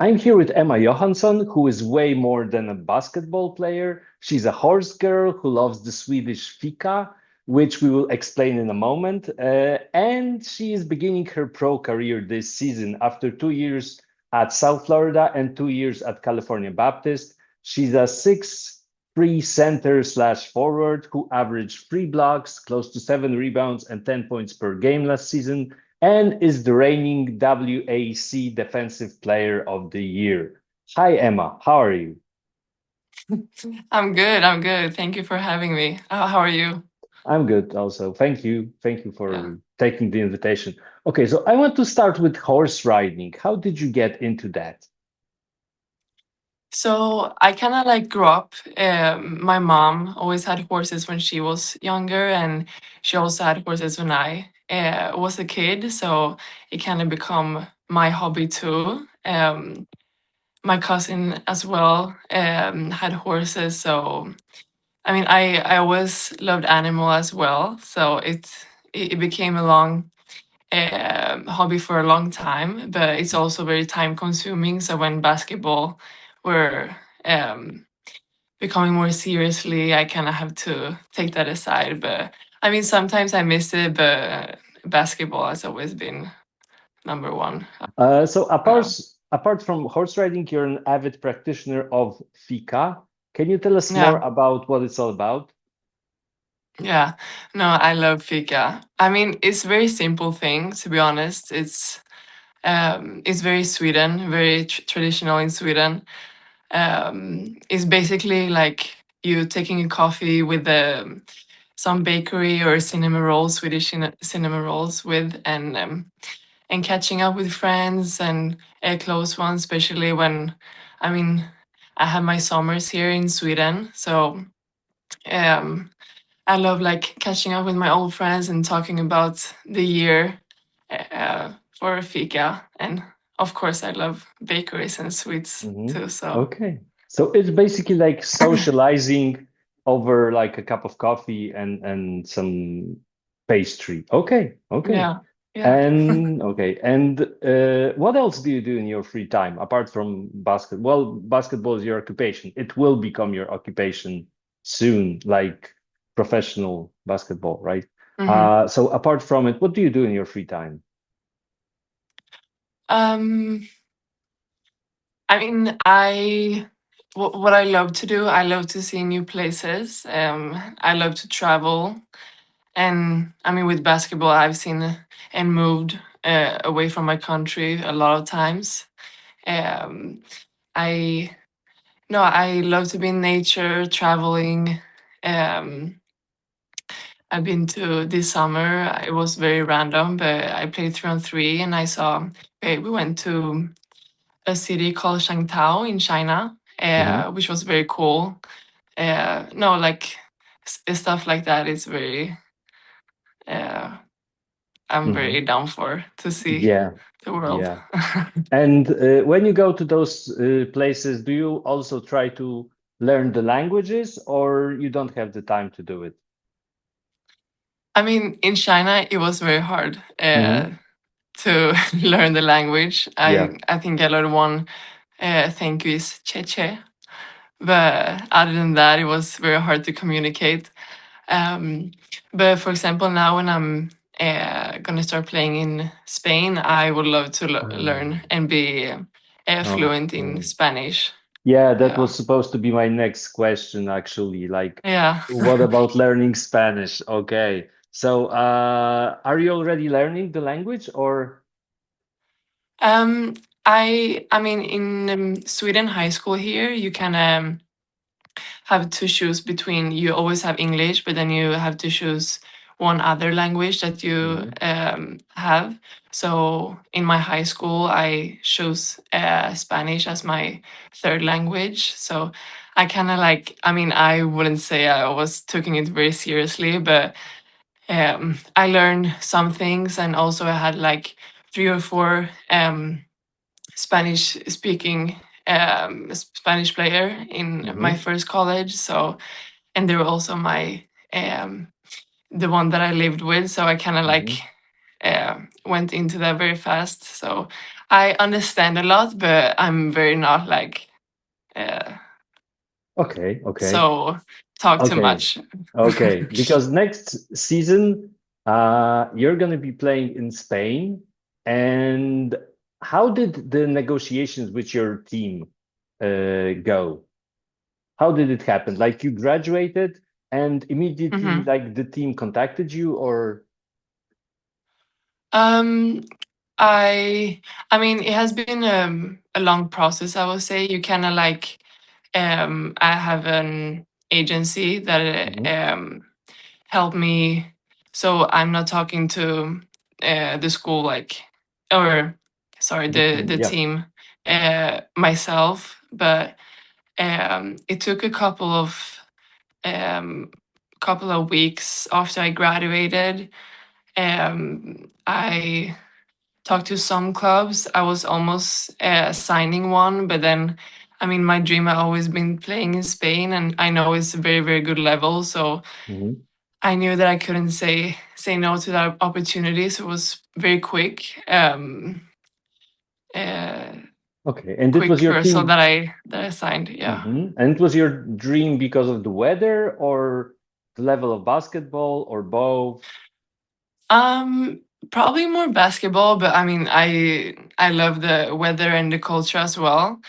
I'm here with Emma Johansson, who is way more than a basketball player. She's a horse girl who loves the Swedish fika, which we will explain in a moment. And she is beginning her pro career this season after 2 years at South Florida and 2 years at California Baptist. She's a 6'3" center slash forward who averaged 3 blocks, close to 7 rebounds, and 10 points per game last season and is the reigning WAC Defensive Player of the Year. Hi, Emma. How are you? I'm good. I'm good. Thank you for having me. How are you? I'm good also. Thank you. Thank you Yeah. for taking the invitation. Okay, so I want to start with horse riding. How did you get into that? So I kind of like grew up. My mom always had horses when she was younger, and she also had horses when I was a kid. So it kind of become my hobby too. My cousin as well had horses. So I mean, I always loved animal as well. So it became a long hobby for a long time, but it's also very time consuming. So when basketball were becoming more seriously, I kind of have to take that aside. But I mean, sometimes I miss it, but basketball has always been number one. So apart Yeah. apart from horse riding, you're an avid practitioner of fika. Can you tell us more Yeah. about what it's all about? Yeah. No, I love fika. I mean, it's a very simple thing, to be honest. It's very Sweden, very traditional in Sweden. Is basically like you taking a coffee with some bakery or cinnamon rolls, Swedish cinnamon rolls with, and catching up with friends and close ones, especially when, I mean, I have my summers here in Sweden, so um, I love like catching up with my old friends and talking about the year for fika, and of course I love bakeries and sweets Hmm. too. So. Okay. So it's basically like socializing over like a cup of coffee and some pastry. Okay. Okay. Yeah, yeah. And what else do you do in your free time apart from basketball? Well, basketball is your occupation. It will become your occupation soon, like professional basketball, right? Hmm. So apart from it, what do you do in your free time? Um, I mean, what I love to do, I love to see new places. I love to travel, and I mean, with basketball, I've seen and moved away from my country a lot of times. Um, I no, I love to be in nature, traveling. Um, I've been to this summer. It was very random, but I played 3-on-3, and I saw. Okay, we went to a city called Shangtao in China, Hmm. which was very cool. No, like stuff like that is very. Uh, I'm Hmm. very down for to see Yeah. the world. Yeah. And when you go to those places, do you also try to learn the languages or you don't have the time to do it? I mean, in China, it was very hard Hmm. to learn the language. Yeah. I think I learned one thank you is che. But other than that, it was very hard to communicate. Um, but for example, now when I'm gonna start playing in Spain, I would love to Um, learn and be fluent in okay. Spanish. Yeah, that Yeah, was supposed to be my next question, actually. Like, yeah. what about learning Spanish? Okay. So, are you already learning the language or? um, I mean, in Sweden high school here, you can have to choose between. You always have English, but then you have to choose one other language that you Mhm. have. So in my high school, I chose Spanish as my third language. So I kind of like. I mean, I wouldn't say I was taking it very seriously, but I learned some things, and also I had like 3 or 4 Spanish speaking Spanish player in my Mhm. first college. So, and they were also my um, the one that I lived with. So I kind of like Mhm. went into that very fast. So I understand a lot, but I'm very not like uh, Okay, okay, so talk too okay, much. okay. Because next season, you're going to be playing in Spain. And how did the negotiations with your team go? How did it happen? Like you graduated and immediately Hmm. like the team contacted you or Um, I mean, it has been a long process. I would say you kind of like I have an agency that Mhm, help me, so I'm not talking to the school like, or sorry, the the team? Yeah. team myself, but it took a um, couple of weeks after I graduated. I talked to some clubs. I was almost signing one, but then, I mean, my dream had always been playing in Spain, and I know it's a very, very good level. So Mhm. I knew that I couldn't say no to that opportunity. So it was very uh, Okay. And it was quick your reversal team. that I signed. Yeah. And it was your dream because of the weather or the level of basketball or both? Um, Probably more basketball, but I mean, I love the weather and the culture as well.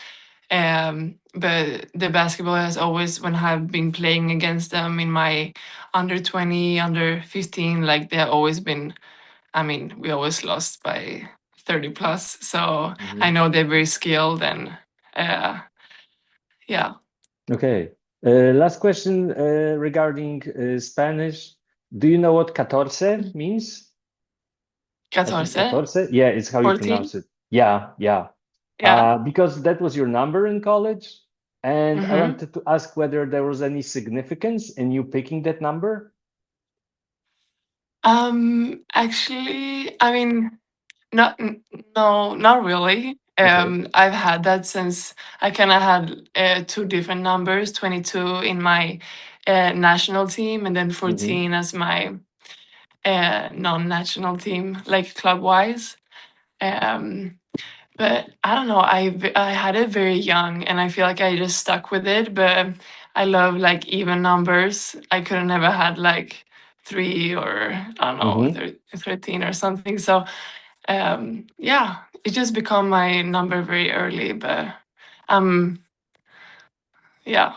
But the basketball has always, when I've been playing against them in my under 20, under 15, like they have always been. I mean, we always lost by 30 plus, so I Mhm. know they're very skilled and uh, yeah. Okay. Last question regarding Spanish. Do you know what catorce means? I think 14, catorce. Yeah, it's how you 14, pronounce it. Yeah, yeah. yeah. Because that was your number in college. And I Mm-hmm. wanted to ask whether there was any significance in you picking that number. Actually, I mean, not no, not really. Okay. I've had that since I kind of had two different numbers, 22 in my national team and then Hmm. 14 as my non-national team, like club-wise. Um, but I don't know, I had it very young and I feel like I just stuck with it. But I love like even numbers. I could have never had like three or I don't know, Hmm. 13 or something. So yeah, it just become my number very early, but um, yeah.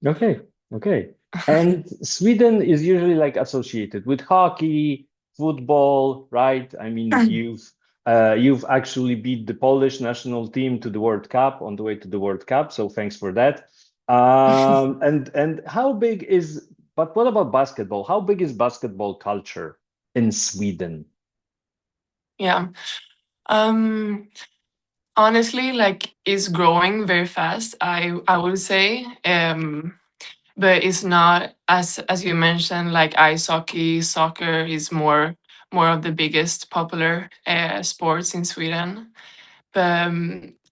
Okay. Okay. And Sweden is usually like associated with hockey, football, right? I mean, you've actually beat the Polish national team to the World Cup on the way to the World Cup, so thanks for that. And how big is, but what about basketball? How big is basketball culture in Sweden? Yeah. Um, Honestly, like it's growing very fast. I would say, but it's not as you mentioned. Like ice hockey, soccer is more of the biggest popular sports in Sweden. But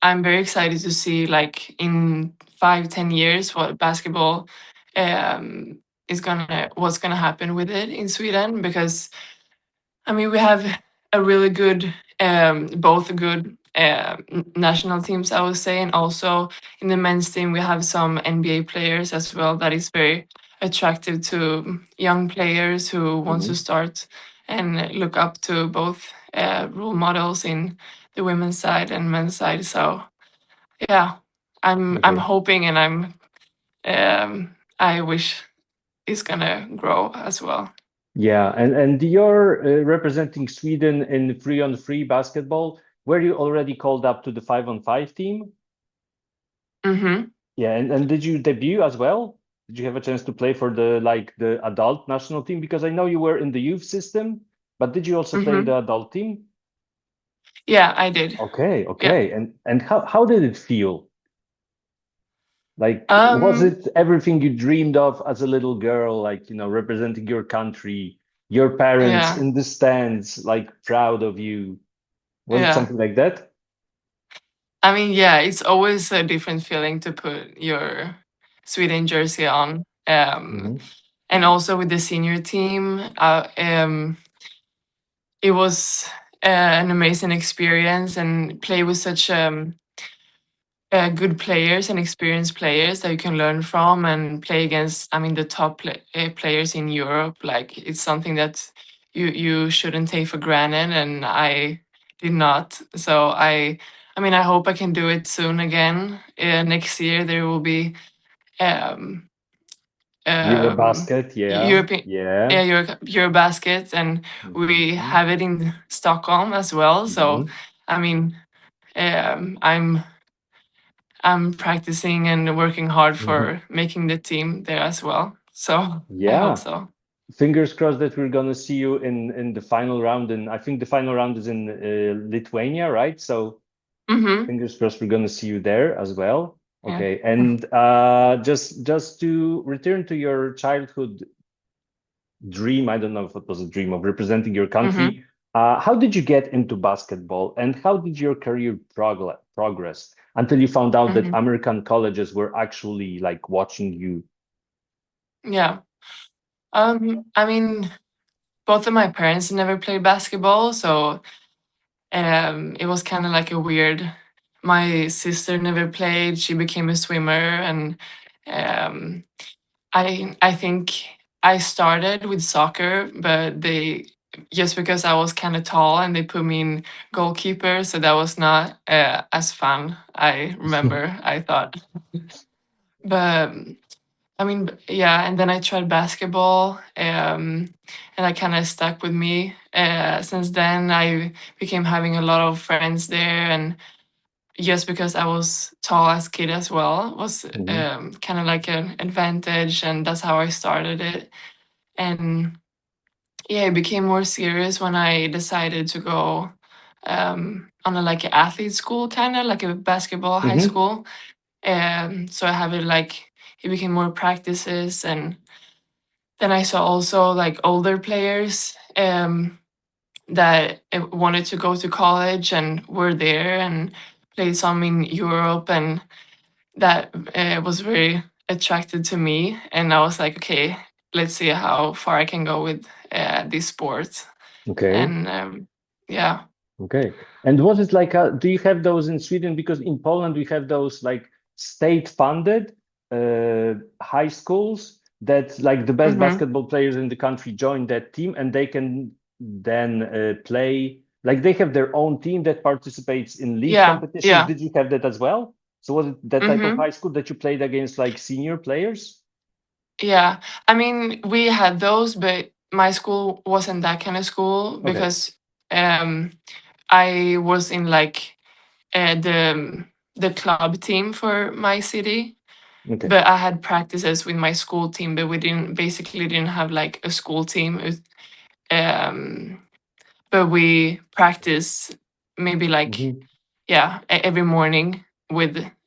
I'm very excited to see like in 5, 10 years what basketball is gonna what's gonna happen with it in Sweden because I mean we have a really good both good national teams I would say and also in the men's team we have some NBA players as well that is very attractive to young players who want to Mhm. start and look up to both role models in the women's side and men's side. So yeah, I'm Okay. hoping and I wish it's gonna grow as well. Yeah, and you're representing Sweden in free-on-free basketball. Were you already called up to the 5-on-5 team? Mm-hmm. Yeah, and did you debut as well? Did you have a chance to play for the like the adult national team? Because I know you were in the youth system, but did you also play in Mm-hmm. the adult team? Yeah, I did. Okay, Yeah. okay. And how did it feel? Like, was Um. it everything you dreamed of as a little girl, like, representing your country, your parents Yeah. in the stands, like proud of you? Was it Yeah. something like that? I mean, yeah, it's always a different feeling to put your Sweden jersey on. Hmm. And also with the senior team, it was. an amazing experience and play with such good players and experienced players that you can learn from and play against. I mean, the top players in Europe. Like it's something that you shouldn't take for granted, and I did not. So I mean, I hope I can do it soon again. Next year there will be um, Eurobasket, yeah, European. yeah. Yeah, Eurobasket, and we Hmm. have it in Stockholm as well. So, Hmm. I mean, I'm practicing and working hard Hmm. for making the team there as well. So I hope Yeah. so. Fingers crossed that we're gonna see you in the final round, and I think the final round is in Lithuania, right? So Mm-hmm. fingers crossed we're gonna see you there as well. Yeah. Okay, and just to return to your childhood dream, I don't know if it was a dream of representing your Mm-hmm. country. How did you get into basketball, and how did your career progress until you found out that Mm-hmm. American colleges were actually like watching you? Yeah. I mean, both of my parents never played basketball, so it was kind of like a weird. My sister never played; she became a swimmer, and um, I think I started with soccer, but they just because I was kind of tall and they put me in goalkeeper, so that was not as fun. I remember I thought, but I mean, yeah. And then I tried basketball, and I kind of stuck with me. Since then, I became having a lot of friends there, and just because I was tall as kid as well was Hmm. kind of like an advantage, and that's how I started it. And yeah, it became more serious when I decided to go on a like an athlete school, kind of like a basketball high Hmm. school. So I have it like it became more practices, and then I saw also like older players that wanted to go to college and were there and played some in Europe, and that was very attracted to me. And I was like, okay, let's see how far I can go with this sport. Okay. And yeah. Okay. And what is like, do you have those in Sweden? Because in Poland, we have those like state-funded high schools that like the best Hmm. basketball players in the country join that team and they can then play, like they have their own team that participates in league Yeah. competitions. Yeah. Did you have that as well? So was it that type of Hmm. high school that you played against like senior players? Yeah. I mean, we had those, but my school wasn't that kind of school Okay. because um, I was in like the club team for my city. Okay. But I had practices with my school team, but we didn't have like a school team. Um, but we practice maybe like Hmm. yeah every morning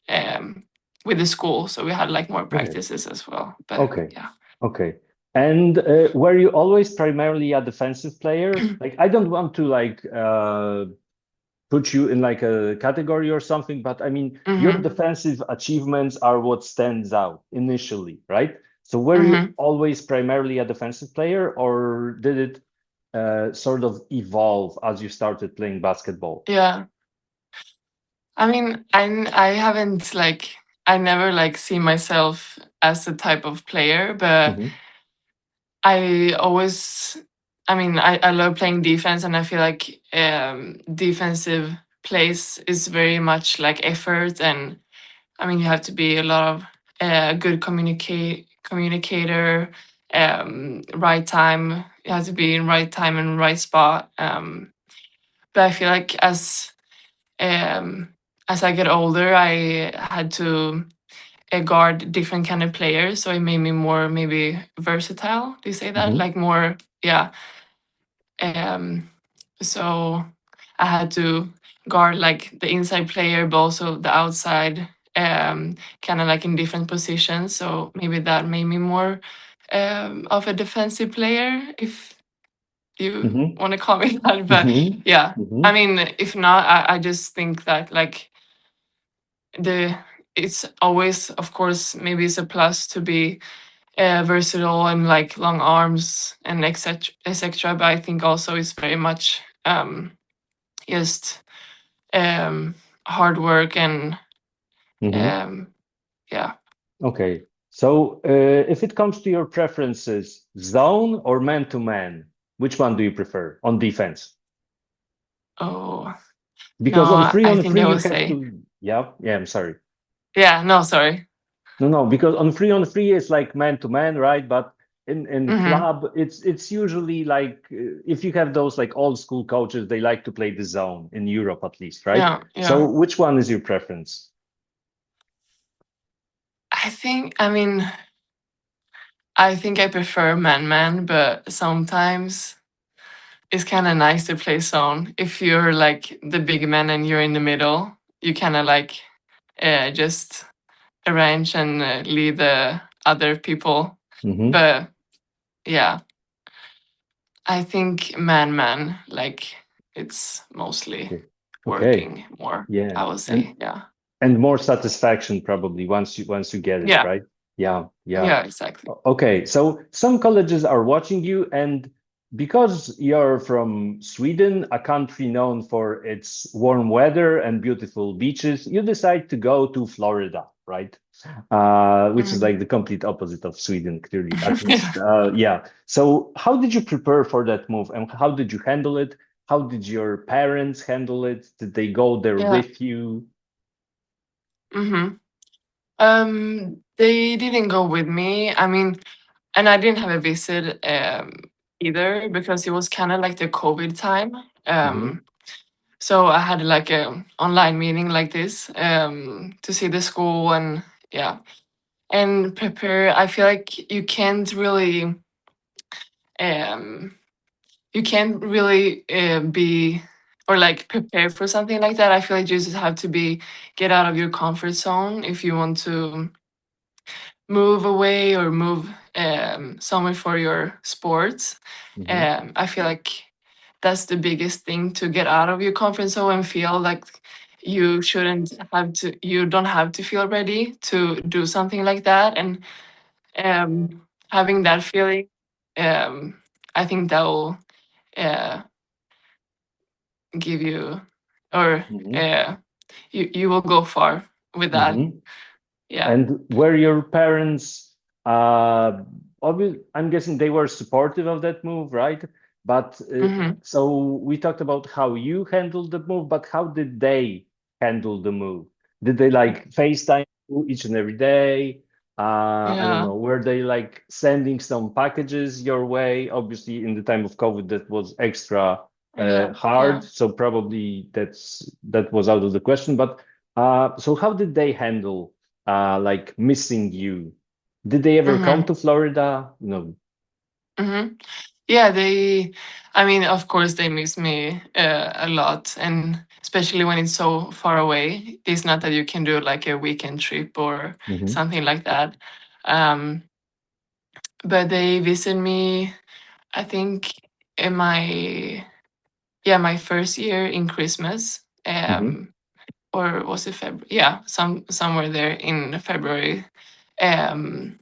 um with the school, so we had like more Okay. practices as well. But Okay. yeah. Okay. And were you always primarily a defensive player? Like, I don't want to like put you in like a category or something, but I mean, your Hmm. defensive achievements are what stands out initially, right? So were you Hmm. always primarily a defensive player, or did it sort of evolve as you started playing basketball? Yeah. I mean, I haven't like I never like see myself as the type of player, but Hmm. I always, I mean, I love playing defense, and I feel like defensive plays is very much like effort, and I mean, you have to be a lot of good communicator, right time. You have to be in right time and right spot. But I feel like um, as I get older, I had to guard different kind of players, so it made me more maybe versatile. Do you say that? Hmm. Like more, yeah. Um, so I had to guard like the inside player, but also the outside, kind of like in different positions. So maybe that made me more of a defensive player, if you Hmm. want to call me that. But Hmm. yeah, I Hmm. mean, if not, I just think that like the it's always, of course, maybe it's a plus to be versatile and like long arms and etc. etc. But I think also it's very much just um, hard work and Hmm. um, yeah. Okay. So, if it comes to your preferences, zone or man to man, which one do you prefer on defense? Oh Because no, I on think free I you would have say to, yeah, yeah, I'm sorry. yeah. No, sorry. No, no, because on free it's like man to man, right? But in Mm-hmm. club, it's usually like if you have those like old school coaches, they like to play the zone in Europe at least, right? Yeah, So yeah. which one is your preference? I think I prefer man, but sometimes it's kind of nice to play zone. If you're like the big man and you're in the middle, you kind of like just arrange and lead the other people. Hmm. But yeah, I think man, like it's mostly Okay. Okay. working more, Yeah. I would say. Yeah. And more satisfaction probably once you get it, Yeah. right? Yeah, yeah. Yeah, exactly. Okay, so some colleges are watching you, and because you're from Sweden, a country known for its warm weather and beautiful beaches, you decide to go to Florida, right? Which is Mhm. like the complete opposite of Sweden, clearly, at Yeah. least. Yeah. So, how did you prepare for that move, and how did you handle it? How did your parents handle it? Did they go there Yeah. with you? Hmm. They didn't go with me. I mean, and I didn't have a visit either because it was kind of like the COVID time. Hmm. So I had like a online meeting like this to see the school and yeah, and prepare. I feel like um, you can't really be or like prepare for something like that. I feel like you just have to be get out of your comfort zone if you want to move away or move somewhere for your sports. Hmm. I feel like that's the biggest thing to get out of your comfort zone and feel like you don't have to feel ready to do something like that. And having that feeling, um, I think that will uh, give you, or Hmm. uh, you will go far with that. Hmm. Yeah. And were your parents, I'm guessing they were supportive of that move, right? But Hmm. so we talked about how you handled the move, but how did they handle the move? Did they like FaceTime you each and every day? I don't Yeah. know. Were they like sending some packages your way? Obviously, in the time of COVID, that was extra Yeah. hard. Yeah. So probably that was out of the question. But so how did they handle? Like missing you. Did they ever come Hmm. to Florida? No. Hmm. Yeah, I mean, of course, they miss me a lot. And especially when it's so far away. It's not that you can do like a weekend trip or Hmm. something like that. Um, but they visit me, I think, in my first year in Christmas. Hmm. Or was it February? Yeah, somewhere there in February. Um,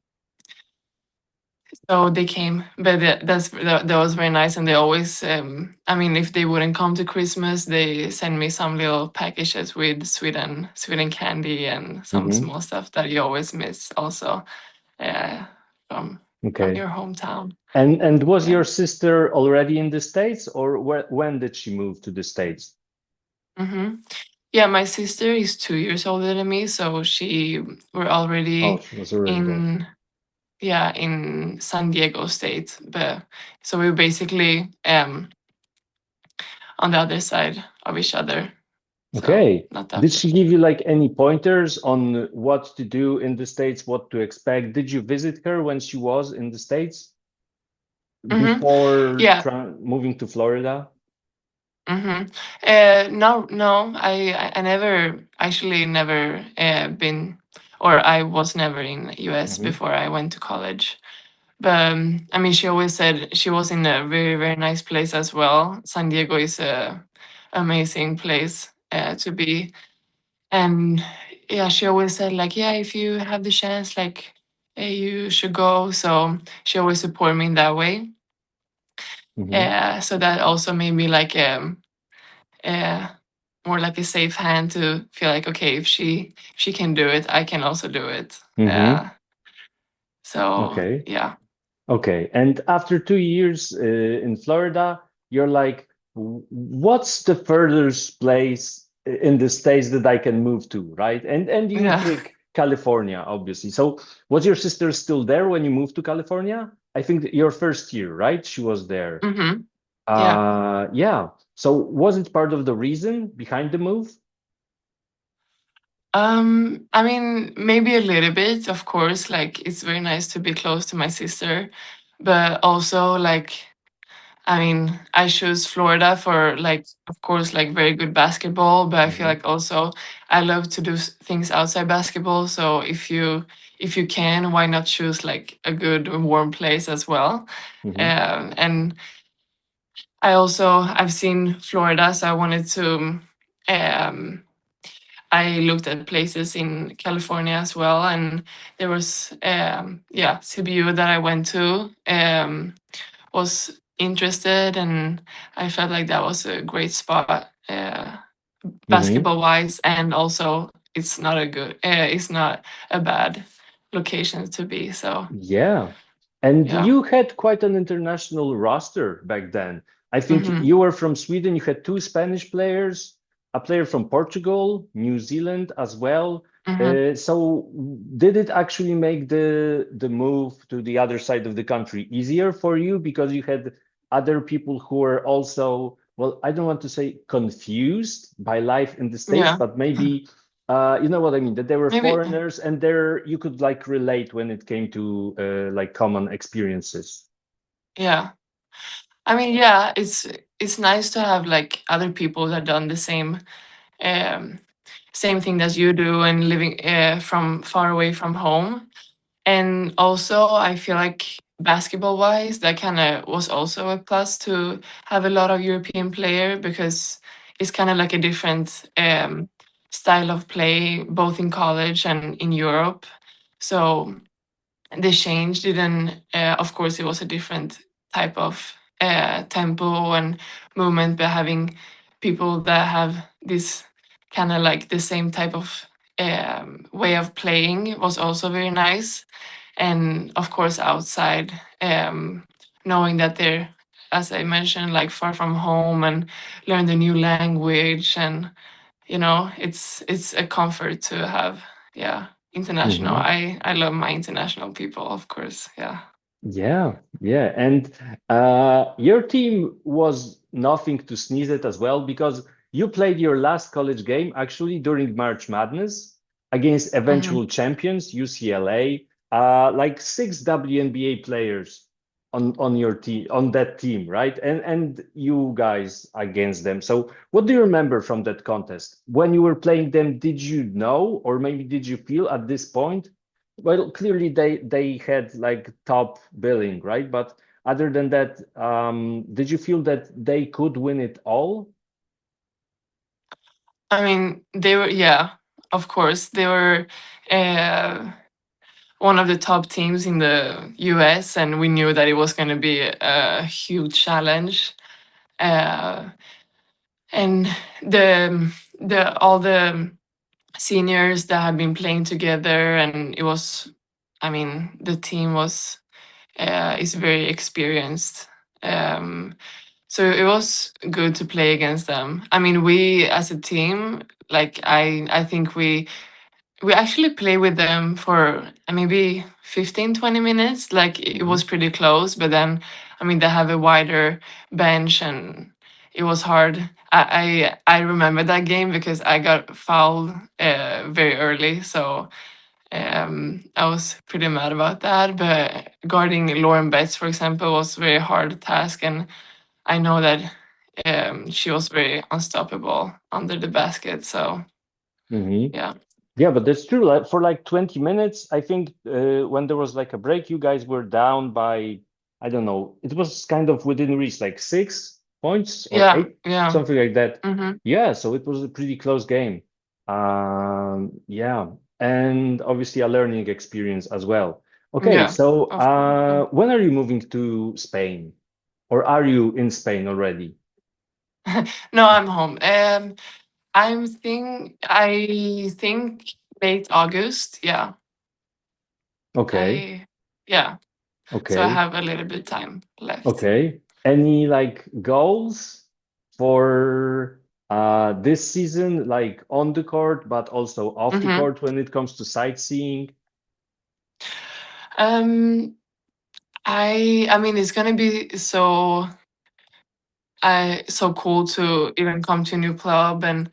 So they came, but that was very nice, and they always. I mean, if they wouldn't come to Christmas, they send me some little packages with Sweden candy and some Hmm. small stuff that you always miss, also uh, from Okay. your hometown. And was Yeah. your sister already in the States, or when did she move to the States? Hmm. Yeah, my sister is 2 years older than me, so she were Oh, already she was already there. in in San Diego State, but so we were basically on the other side of each other. So Okay. not that Did far. she give you like any pointers on what to do in the States, what to expect? Did you visit her when she was in the States Hmm. before Yeah. moving to Florida? Hmm. No, no. I never actually never been, or I was never in US Hmm. before I went to college. But I mean, she always said she was in a very very nice place as well. San Diego is a amazing place to be. And yeah, she always said like, yeah, if you have the chance, like, you should go. So she always supported me in that way. Hmm. So that also made me like uh, more like a safe hand to feel like, okay, if she can do it, I can also do it. Mm-hmm. So Okay. yeah, Okay. And after 2 years in Florida, you're like, what's the furthest place in the States that I can move to, right? And you yeah. pick California, obviously. So was your sister still there when you moved to California? I think your first year, right? She was there. Hmm. Yeah. Yeah. So was it part of the reason behind the move? I mean, maybe a little bit, of course. Like, it's very nice to be close to my sister, but also, like, I mean, I choose Florida for, like, of course, like very good basketball, but I feel Hmm. like also I love to do things outside basketball. So if you can, why not choose like a good warm place as well? Hmm. And I've seen Florida, so I wanted to. Um, I looked at places in California as well, and there was CBU that I went to. Was interested, and I felt like that was a great spot, Hmm. basketball wise, and also it's not a bad location to be. So Yeah. And yeah. you had quite an international roster back then. I think Hmm. you were from Sweden, you had two Spanish players, a player from Portugal, New Zealand as well. Hmm. So did it actually make the move to the other side of the country easier for you because you had other people who were also, well, I don't want to say confused by life in the States, Yeah. but maybe you know what I mean, that they were Maybe. foreigners and there you could like relate when it came to like common experiences. Yeah. I mean, yeah, it's nice to have like other people that done the um, same thing as you do and living from far away from home. And also, I feel like basketball wise, that kind of was also a plus to have a lot of European player because it's kind of like a different style of play, both in college and in Europe. So the change didn't, of course, it was a different type of tempo and movement, but having people that have this kind of like the same type of way of playing was also very nice. And of course, outside, knowing that they're, as I mentioned, like far from home and learn the new language, and it's a comfort to have. Yeah, international. Hmm. I love my international people, of course. Yeah. Yeah, yeah. And your team was nothing to sneeze at as well because you played your last college game actually during March Madness against Hmm. eventual champions, UCLA, like six WNBA players on your team, on that team, right? And you guys against them. So what do you remember from that contest? When you were playing them, did you know, or maybe did you feel at this point? Well, clearly they had like top billing, right? But other than that, did you feel that they could win it all? I mean, they were, yeah, of course, they were uh, one of the top teams in the US, and we knew that it was going to be a huge challenge. Uh, and the all the seniors that had been playing together, and it was, I mean, the team was is very experienced. Um, so it was good to play against them. I mean, we as a team, like I think we actually play with them for maybe 15-20 minutes. Like it Hmm. was pretty close, but then I mean they have a wider bench and it was hard. I remember that game because I got fouled very early, so I was pretty mad about that. But guarding Lauren Betts, for example, was a very hard task, and I know that she was very unstoppable under the basket. So Hmm. yeah, Yeah, but that's true. Like for like 20 minutes, I think when there was like a break, you guys were down by, I don't know, it was kind of within reach, like 6 points or yeah, eight, yeah. something like that. Hmm. Yeah, so it was a pretty close game. Yeah, and obviously a learning experience as well. Okay, Yeah, so of course. when are you moving to Spain? Or are you in Spain already? No, I'm home. I think late August. Yeah. Okay, I yeah. So I okay, have a little bit time left. okay. Any like goals for this season, like on the court, but also off the Mm-hmm. court when it comes to sightseeing? Um, I mean it's gonna be so cool to even come to a new club and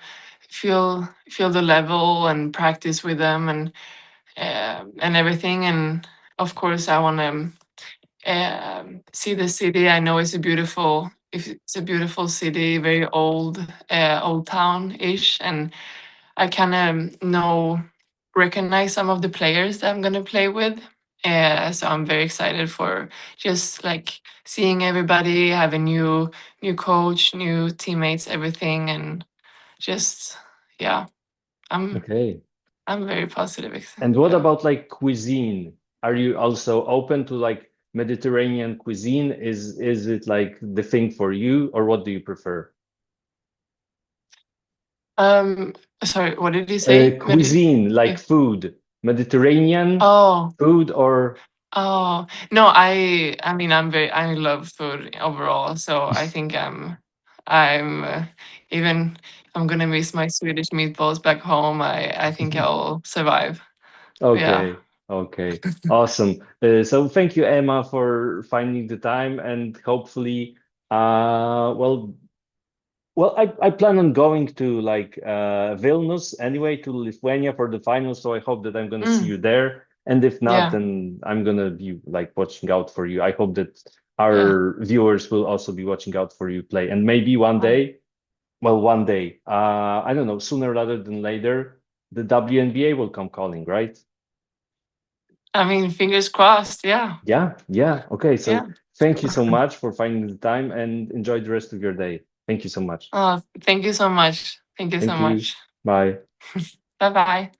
feel the level and practice with them and everything. And of course, I want to see the city. I know it's a beautiful city, very old town ish, and I kind of recognize some of the players that I'm gonna play with. So I'm very excited for just like seeing everybody, have a new coach, new teammates, everything, and just yeah, I'm Okay. I'm very positive. And what Yeah. about like cuisine? Are you also open to like Mediterranean cuisine? Is it like the thing for you, or what do you prefer? Um. Sorry. What did you say? Cuisine, like food, Mediterranean Oh. food, or Oh no, I mean I love food overall, so I think I'm even if I'm gonna miss my Swedish meatballs back home. I think I'll survive. Yeah. okay, okay, awesome. So thank you, Emma, for finding the time, and hopefully, well, I plan on going to like Vilnius anyway, to Lithuania for the finals. So I hope that I'm gonna see Mm, you there. And if not, yeah. then I'm gonna be like watching out for you. I hope that Yeah. our viewers will also be watching out for you play. And maybe one Oh, day, well, one day, I don't know, sooner rather than later, the WNBA will come calling, right? I mean, fingers crossed. Yeah. Yeah, yeah. Okay, Yeah. so thank you so much for finding the time and enjoy the rest of your day. Thank you so much. Oh, thank you so much. Thank you so Thank you. much. Bye. Bye bye.